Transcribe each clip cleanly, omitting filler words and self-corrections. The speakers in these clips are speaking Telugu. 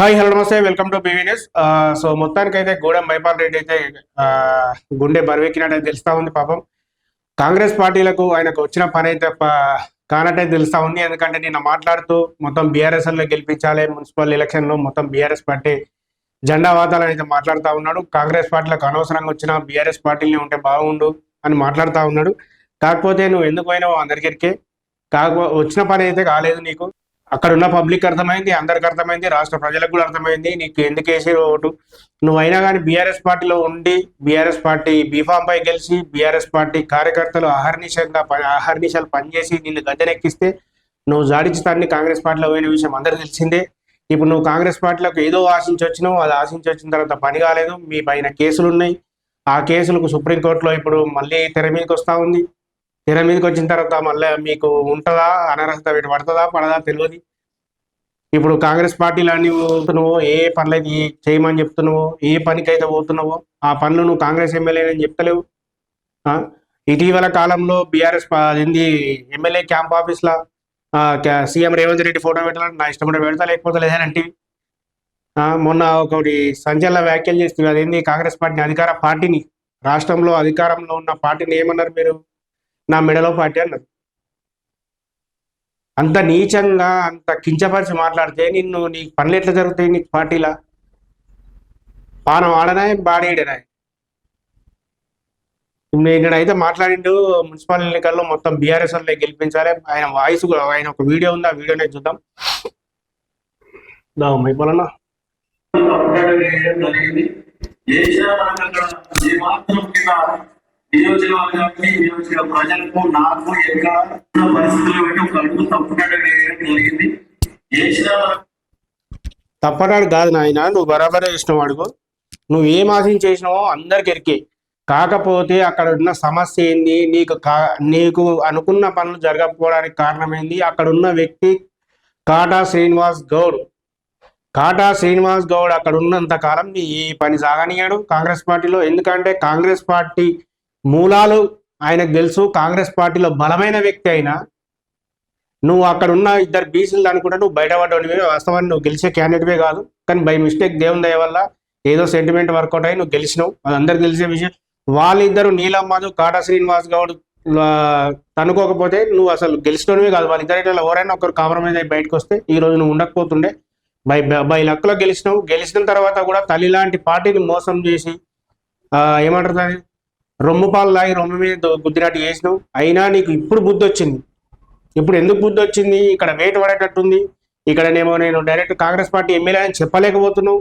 హాయ్ హలో నమస్తే welcome to BV news. So మొత్తానికైతే గూడెం మైపాల్ రెడ్డి అయితే గుండె బరువెక్కినట్టు తెలుస్తా ఉంది. పాపం కాంగ్రెస్ పార్టీలకు ఆయనకు వచ్చిన పని అయితే కానట్టే తెలుస్తా ఉంది. ఎందుకంటే నిన్న మాట్లాడుతూ మొత్తం బీఆర్ఎస్ లో గెలిపించాలి, మున్సిపల్ ఎలక్షన్ లో మొత్తం బీఆర్ఎస్ పార్టీ జెండా వాతాలని అయితే మాట్లాడుతూ ఉన్నాడు. కాంగ్రెస్ పార్టీలకు అనవసరంగా వచ్చిన బీఆర్ఎస్ పార్టీని ఉంటే బాగుండు అని మాట్లాడుతూ ఉన్నాడు. కాకపోతే నువ్వు ఎందుకు పోయినావు అందరికీ వచ్చిన పని అయితే కాలేదు. నీకు అక్కడ ఉన్న పబ్లిక్ అర్థమైంది, అందరికి అర్థమైంది, రాష్ట్ర ప్రజలకు కూడా అర్థమైంది నీకు ఎందుకు వేసే ఓటు. నువ్వైనా కానీ బీఆర్ఎస్ పార్టీలో ఉండి బీఆర్ఎస్ పార్టీ బీఫామ్ పై గెలిచి బీఆర్ఎస్ పార్టీ కార్యకర్తలు అహర్నిశలు పనిచేసి నిన్ను గద్దెనెక్కిస్తే నువ్వు జాడించుతాన్ని కాంగ్రెస్ పార్టీలో పోయిన విషయం అందరికి తెలిసిందే. ఇప్పుడు నువ్వు కాంగ్రెస్ పార్టీలోకి ఏదో ఆశించి వచ్చినావు, అది ఆశించి వచ్చిన తర్వాత పని కాలేదు. మీ పైన కేసులు ఉన్నాయి. ఆ కేసులకు సుప్రీంకోర్టులో ఇప్పుడు మళ్ళీ తెర మీదకి వస్తూ ఉంది. తెర మీదకి వచ్చిన తర్వాత మళ్ళీ మీకు ఉంటుందా అనర్హత పడుతుందా పడదా తెలియదు. ఇప్పుడు కాంగ్రెస్ పార్టీలో పోతున్నావో, ఏ పనులు అయితే చేయమని చెప్తున్నావో, ఏ పనికైతే పోతున్నావో ఆ పనులు నువ్వు కాంగ్రెస్ ఎమ్మెల్యేని చెప్తలేవు. ఇటీవల కాలంలో బీఆర్ఎస్ ఎమ్మెల్యే క్యాంప్ ఆఫీస్లో సీఎం రేవంత్ రెడ్డి ఫోటో పెట్టాలని నా ఇష్టం కూడా పెడతా, లేకపోతే లేదనంటే మొన్న ఒకటి సంచలన వ్యాఖ్యలు చేస్తుంది. అదేంటి కాంగ్రెస్ పార్టీని అధికార పార్టీని రాష్ట్రంలో అధికారంలో ఉన్న పార్టీని ఏమన్నారు మీరు? నా మెడలో పార్టీ అన్నారు. అంత నీచంగా అంత కించపరిచి మాట్లాడితే నీ పనులు ఎట్లా జరుగుతాయి? నీకు పార్టీలా పానం ఆడనాయి బాడేయడనాయి. నేనైతే మాట్లాడిండు మున్సిపల్ ఎన్నికల్లో మొత్తం బీఆర్ఎస్ వాళ్ళే గెలిపించాలి. ఆయన వాయిస్ ఆయన ఒక వీడియో ఉంది, ఆ వీడియోనే చూద్దాం. అయిపోవాలన్నా నియోజకవర్గానికి నియోజక ప్రజలకు నాకు ఎక్కడ పరిస్థితులు పెట్టి ఒక అడుగు తప్పకుండా జరిగింది. తప్పటాడు కాదు నాయన, నువ్వు బరాబరే చేసినావు. అడుగు నువ్వు ఏం ఆశించి చేసినావో అందరికి ఎరికే. కాకపోతే అక్కడ ఉన్న సమస్య ఏంది, నీకు అనుకున్న పనులు జరగకపోవడానికి కారణం ఏంది? అక్కడ ఉన్న వ్యక్తి కాటా శ్రీనివాస్ గౌడ్. కాటా శ్రీనివాస్ గౌడ్ అక్కడ ఉన్నంత కాలం నీ ఈ పని సాగనియాడు కాంగ్రెస్ పార్టీలో. ఎందుకంటే కాంగ్రెస్ పార్టీ మూలాలు ఆయనకు తెలుసు. కాంగ్రెస్ పార్టీలో బలమైన వ్యక్తి అయినా నువ్వు అక్కడ ఉన్న ఇద్దరు బీసీలు అనుకుంటే నువ్వు బయటపడ్డవే. వాస్తవాన్ని నువ్వు గెలిచే క్యాండిడేట్వే కాదు, కానీ బై మిస్టేక్ దేవుని దయ వల్ల ఏదో సెంటిమెంట్ వర్కౌట్ అయ్యి నువ్వు గెలిచినావు. అది అందరికి తెలిసే విషయం. వాళ్ళిద్దరు నీలం మాధు కాటా శ్రీనివాస్ గౌడ్ తనుకోకపోతే నువ్వు అసలు గెలిచినవే కాదు. వాళ్ళిద్దరు ఎవరైనా ఒకరు కాంప్రమైజ్ అయి బయటకు వస్తే ఈ రోజు నువ్వు ఉండకపోతుండే. బై లక్లో గెలిచినావు. గెలిచిన తర్వాత కూడా తల్లి లాంటి పార్టీని మోసం చేసి ఏమంటారు రొమ్ము పాలు లాగి రొమ్ము మీద గుద్దినట్టు చేసినావు. అయినా నీకు ఇప్పుడు బుద్ధి వచ్చింది. ఇప్పుడు ఎందుకు బుద్ధి వచ్చింది? ఇక్కడ వేటు పడేటట్టుంది. ఇక్కడనేమో నేను డైరెక్ట్ కాంగ్రెస్ పార్టీ ఎమ్మెల్యే అని చెప్పలేకపోతున్నావు.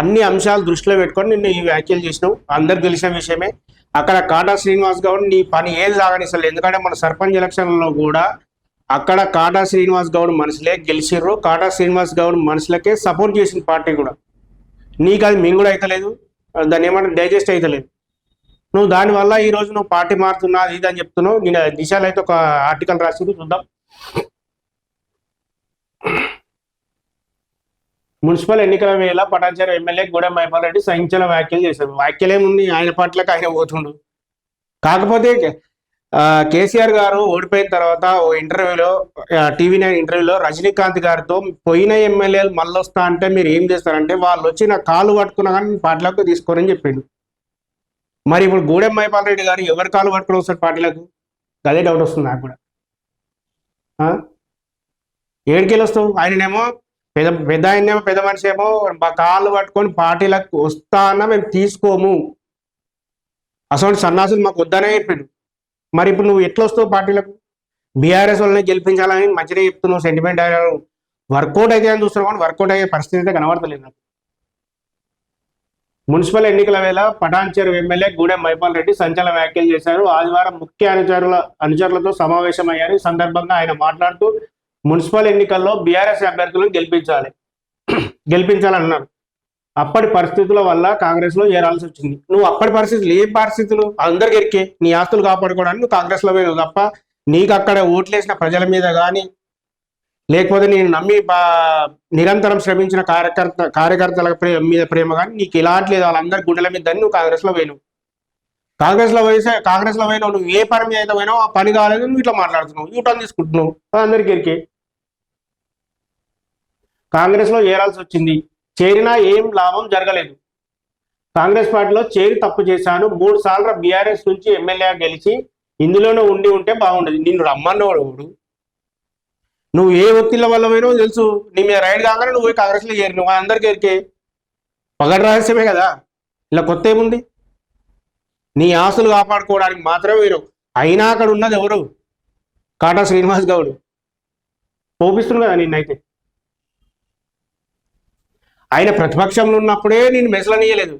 అన్ని అంశాలు దృష్టిలో పెట్టుకొని నిన్ను ఈ వ్యాఖ్యలు చేసినావు. అందరికి తెలిసిన విషయమే. అక్కడ కాటా శ్రీనివాస్ గౌడ్ నీ పని ఏది సాగనిస్తలేదు. ఎందుకంటే మన సర్పంచ్ ఎలక్షన్లలో కూడా అక్కడ కాటా శ్రీనివాస్ గౌడ్ మనుషులే గెలిచిర్రు. కాటా శ్రీనివాస్ గౌడ్ మనుషులకే సపోర్ట్ చేసిన పార్టీ కూడా. నీకు అది మింగుడు అవుతలేదు, దాన్ని ఏమన్నా డైజెస్ట్ అవుతలేదు. నువ్వు దానివల్ల ఈరోజు నువ్వు పార్టీ మారుతున్నా అది ఇది అని చెప్తున్నావు. నేను దిశలో అయితే ఒక ఆర్టికల్ రాసింది చూద్దాం. మున్సిపల్ ఎన్నికల వేళ పటాన్చెరు ఎమ్మెల్యే గూడెం మైపాల్ రెడ్డి సంచలన వ్యాఖ్యలు చేశారు. వ్యాఖ్యలేముంది, ఆయన పార్టీలకు ఆయన పోతుండు. కాకపోతే కేసీఆర్ గారు ఓడిపోయిన తర్వాత ఓ ఇంటర్వ్యూలో TV9 ఇంటర్వ్యూలో రజనీకాంత్ గారితో పోయిన ఎమ్మెల్యేలు మళ్ళీ వస్తా అంటే మీరు ఏం చేస్తారంటే వాళ్ళు వచ్చి నా కాలు పట్టుకున్నా కానీ పార్టీలకు తీసుకోరని చెప్పిండు. మరి ఇప్పుడు గూడెం మైపాల్ రెడ్డి గారు ఎవరి కాలు పట్టుకుని వస్తారు పార్టీలకు? అదే డౌట్ వస్తుంది నాకు కూడా. ఏడుకెళ్ళి వస్తావు? ఆయననేమో పెద్ద ఆయనేమో పెద్ద మనిషి ఏమో మా కాళ్ళు పట్టుకొని పార్టీలకు వస్తా అన్నా మేము తీసుకోము, అసలు సన్నాసులు మాకు వద్దనే చెప్పిండు. మరి ఇప్పుడు నువ్వు ఎట్లా వస్తావు పార్టీలకు? బీఆర్ఎస్ వాళ్ళని గెలిపించాలని మంచిగా చెప్తున్నావు, సెంటిమెంట్ వర్కౌట్ అయితే అని చూస్తున్నావు, కానీ వర్కౌట్ అయ్యే పరిస్థితి అయితే కనబడతలేదు నాకు. మున్సిపల్ ఎన్నికల వేళ పటాన్చెరు ఎమ్మెల్యే గూడెం మైపాల్ రెడ్డి సంచలన వ్యాఖ్యలు చేశారు. ఆదివారం ముఖ్య అనుచరులతో సమావేశమయ్యారు. ఈ సందర్భంగా ఆయన మాట్లాడుతూ మున్సిపల్ ఎన్నికల్లో బీఆర్ఎస్ అభ్యర్థులను గెలిపించాలన్నారు. అప్పటి పరిస్థితుల వల్ల కాంగ్రెస్ లో చేరాల్సి వచ్చింది. నువ్వు అప్పటి పరిస్థితులు ఏ పరిస్థితులు అందరికి ఎరికే. నీ ఆస్తులు కాపాడుకోవడానికి నువ్వు కాంగ్రెస్ లో పోయినావు తప్ప నీకు అక్కడ ఓట్లేసిన ప్రజల మీద కానీ లేకపోతే నేను నమ్మి నిరంతరం శ్రమించిన కార్యకర్తల మీద ప్రేమ కానీ నీకు ఇలాంటి లేదు. వాళ్ళందరి గుండెల మీద దాన్ని నువ్వు కాంగ్రెస్ లో పోయినావు. కాంగ్రెస్ లో పోయినావు. నువ్వు ఏ పని మీద అయితే పోయినావు ఆ పని కాలేదు, నువ్వు ఇట్లా మాట్లాడుతున్నావు, యూటర్న్ తీసుకుంటున్నావు. అందరికి ఎరికే. కాంగ్రెస్లో చేరాల్సి వచ్చింది. చేరినా ఏం లాభం జరగలేదు. కాంగ్రెస్ పార్టీలో చేరి తప్పు చేశాను, 3 సార్లు బీఆర్ఎస్ నుంచి ఎమ్మెల్యే గెలిచి ఇందులోనే ఉంటే బాగుండేది. నిన్ను రమ్మన్నవాడు, నువ్వు ఏ ఒత్తిళ్ళ వల్ల పోయినో తెలుసు. నీ మీద రైడ్ కాగానే నువ్వు పోయి కాంగ్రెస్లో చేరి, నువ్వు అందరికి ఎరికే పగటి రహస్యమే కదా. ఇలా కొత్త ఏముంది? నీ ఆస్తులు కాపాడుకోవడానికి మాత్రమే మీరు. అయినా అక్కడ ఉన్నది ఎవరు? కాటా శ్రీనివాస్ గౌడ్ పోపిస్తుంది కదా నిన్నైతే. ఆయన ప్రతిపక్షంలో ఉన్నప్పుడే నేను మెసలనియలేదు,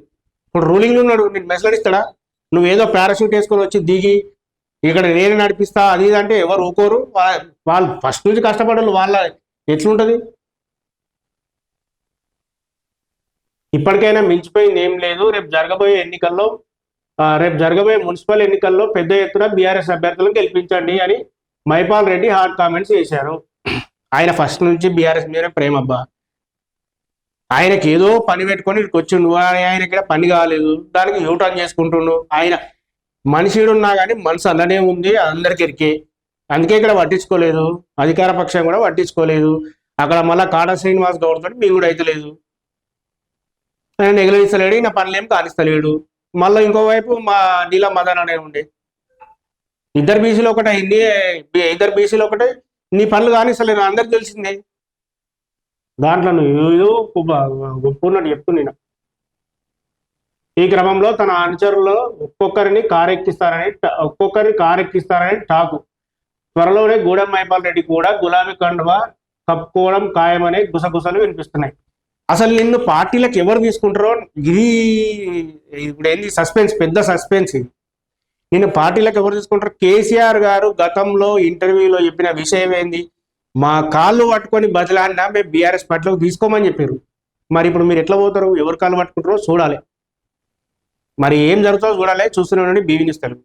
ఇప్పుడు రూలింగ్లో ఉన్నాడు, నేను మెసలనిస్తాడా? నువ్వేదో పారాషూట్ వేసుకొని వచ్చి దిగి ఇక్కడ నేను నడిపిస్తా అది ఇది అంటే ఎవరు ఊకోరు. వాళ్ళు ఫస్ట్ నుంచి కష్టపడాలి, వాళ్ళ ఎట్లుంటది? ఇప్పటికైనా మించిపోయింది ఏం లేదు. రేపు జరగబోయే మున్సిపల్ ఎన్నికల్లో పెద్ద ఎత్తున బీఆర్ఎస్ అభ్యర్థులను గెలిపించండి అని మైపాల్ రెడ్డి హార్డ్ కామెంట్స్ చేశారు. ఆయన ఫస్ట్ నుంచి బీఆర్ఎస్ మీద ప్రేమ అబ్బా. ఆయనకి ఏదో పని పెట్టుకొని ఇక్కడికి వచ్చిండు, ఆయనకి పని కాలేదు, దానికి యూటర్న్ చేసుకుంటుండు. ఆయన మనిషిడున్నా కానీ మనసు అలానే ఉంది, అందరికి ఎరికే. అందుకే ఇక్కడ పట్టించుకోలేదు, అధికార పక్షం కూడా పట్టించుకోలేదు. అక్కడ మళ్ళీ కాటా శ్రీనివాస్ గౌడ్ తోటి మీ కూడా అయితే లేదు, ఆయన ఎగలిస్తలేడు, ఈయన పనులేం కానిస్తలేడు. మళ్ళీ ఇంకోవైపు మా నీలా మదన్ అనే ఉండే, ఇద్దరు బీసీలు ఒకటే, నీ పనులు కానిస్తలేదు, అందరికి తెలిసిందే. దాంట్లో నువ్వు గొప్పన్నట్టు చెప్తున్నా. ఈ క్రమంలో తన అనుచరుల్లో ఒక్కొక్కరిని కారెక్కిస్తారని టాకు. త్వరలోనే గూడెం మైపాల్ రెడ్డి కూడా గులాబీ కండువా కప్పుకోవడం ఖాయమనే గుసగుసలు వినిపిస్తున్నాయి. అసలు నిన్ను పార్టీలకు ఎవరు తీసుకుంటారో ఇది ఇప్పుడు ఏంది సస్పెన్స్, పెద్ద సస్పెన్స్. నిన్ను పార్టీలకు ఎవరు తీసుకుంటారో కేసీఆర్ గారు గతంలో ఇంటర్వ్యూలో చెప్పిన విషయం ఏంది? మా కాళ్ళు పట్టుకొని బదిలాడినా మేము బీఆర్ఎస్ పార్టీలోకి తీసుకోమని చెప్పారు. మరి ఇప్పుడు మీరు ఎట్లా పోతారు? ఎవరు కాళ్ళు పట్టుకుంటారో చూడాలి. మరి ఏం జరుగుతుందో చూడాలి. చూస్తూనే ఉండండి BV న్యూస్ తెలుగు.